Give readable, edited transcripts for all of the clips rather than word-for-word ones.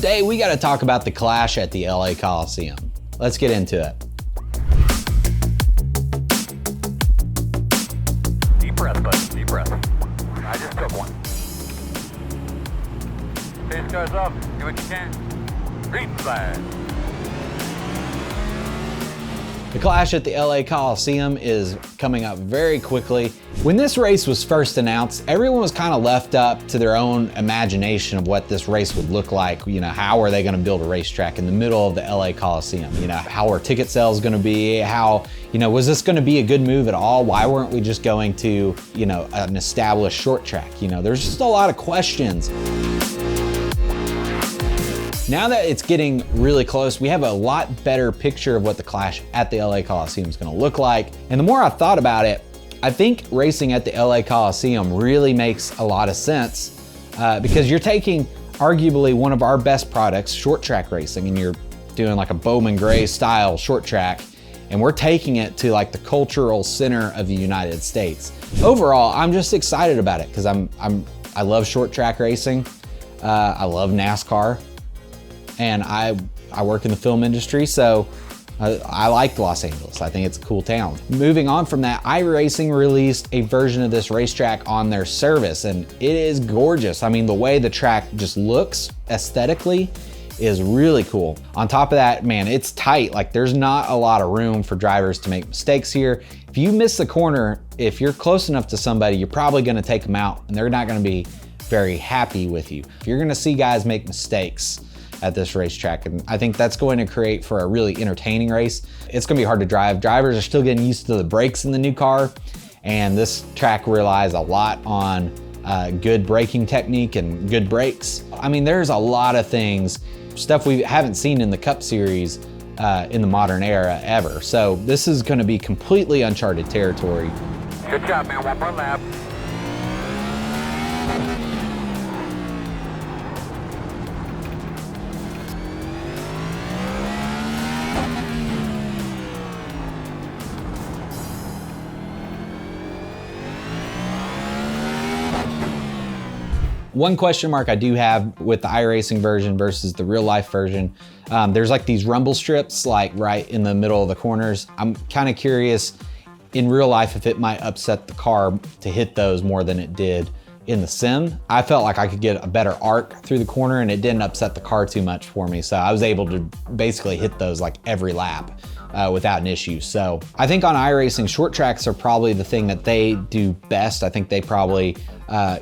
Today we got to talk about the clash at the LA Coliseum. Let's get into it. Deep breath, bud. Deep breath. I just took one. Pace cars up. Do what you can. Green flag. The clash at the LA Coliseum is coming up very quickly. When this race was first announced, everyone was kind of left up to their own imagination of what this race would look like. You know, how are they going to build a racetrack in the middle of the LA Coliseum? You know, how are ticket sales going to be? How, you know, was this going to be a good move at all? Why weren't we just going to, you know, an established short track? You know, there's just a lot of questions. Now that it's getting really close, we have a lot better picture of what the clash at the LA Coliseum is going to look like. And the more I thought about it, I think racing at the LA Coliseum really makes a lot of sense because you're taking arguably one of our best products, short track racing, and you're doing like a Bowman Gray style short track, and we're taking it to like the cultural center of the United States. Overall, I'm just excited about it because I love short track racing. I love NASCAR. And I work in the film industry, so I like Los Angeles. I think it's a cool town. Moving on from that, iRacing released a version of this racetrack on their service, and it is gorgeous. I mean, the way the track just looks aesthetically is really cool. On top of that, man, it's tight. Like, there's not a lot of room for drivers to make mistakes here. If you miss the corner, if you're close enough to somebody, you're probably gonna take them out, and they're not gonna be very happy with you. You're gonna see guys make mistakes at this racetrack, and I think that's going to create for a really entertaining race. It's gonna be hard to drive. Drivers are still getting used to the brakes in the new car, and this track relies a lot on good braking technique and good brakes. I mean, there's a lot of things, stuff we haven't seen in the Cup Series in the modern era ever. So this is gonna be completely uncharted territory. Good job, man. One more lap. One question mark I do have with the iRacing version versus the real life version, there's like these rumble strips like right in the middle of the corners. I'm kind of curious in real life if it might upset the car to hit those more than it did in the sim. I felt like I could get a better arc through the corner and it didn't upset the car too much for me. So I was able to basically hit those like every lap without an issue. So I think on iRacing, short tracks are probably the thing that they do best. I think they probably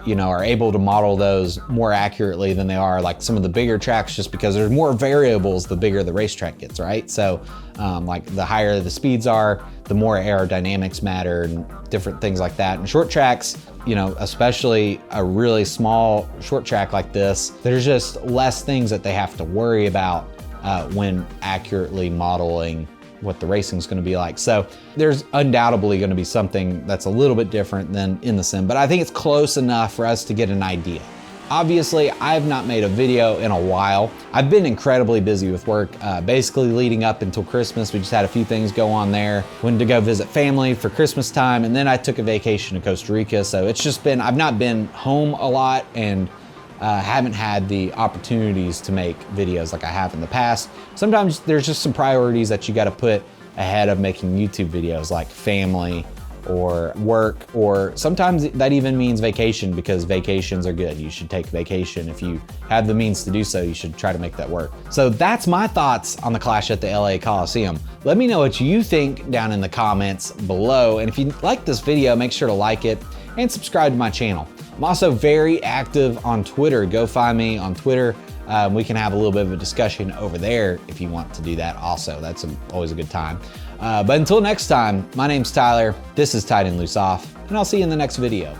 you know, are able to model those more accurately than they are like some of the bigger tracks, just because there's more variables the bigger the racetrack gets, right? So like the higher the speeds are, the more aerodynamics matter and different things like that. And short tracks, you know, especially a really small short track like this, there's just less things that they have to worry about when accurately modeling what the racing is going to be like. So there's undoubtedly going to be something that's a little bit different than in the sim, but I think it's close enough for us to get an idea. Obviously, I've not made a video in a while. I've been incredibly busy with work, basically leading up until Christmas. We just had a few things go on there. Went to go visit family for Christmas time, and then I took a vacation to Costa Rica. So it's just been, I've not been home a lot, and haven't had the opportunities to make videos like I have in the past. Sometimes there's just some priorities that you got to put ahead of making YouTube videos, like family or work, or sometimes that even means vacation, because vacations are good. You should take vacation. If you have the means to do so, you should try to make that work. So that's my thoughts on the clash at the LA Coliseum. Let me know what you think down in the comments below. And if you like this video, make sure to like it and subscribe to my channel. I'm also very active on Twitter. Go find me on Twitter. We can have a little bit of a discussion over there if you want to do that also. That's always a good time. But until next time, my name's Tyler. This is Tight and Loose Off, and I'll see you in the next video.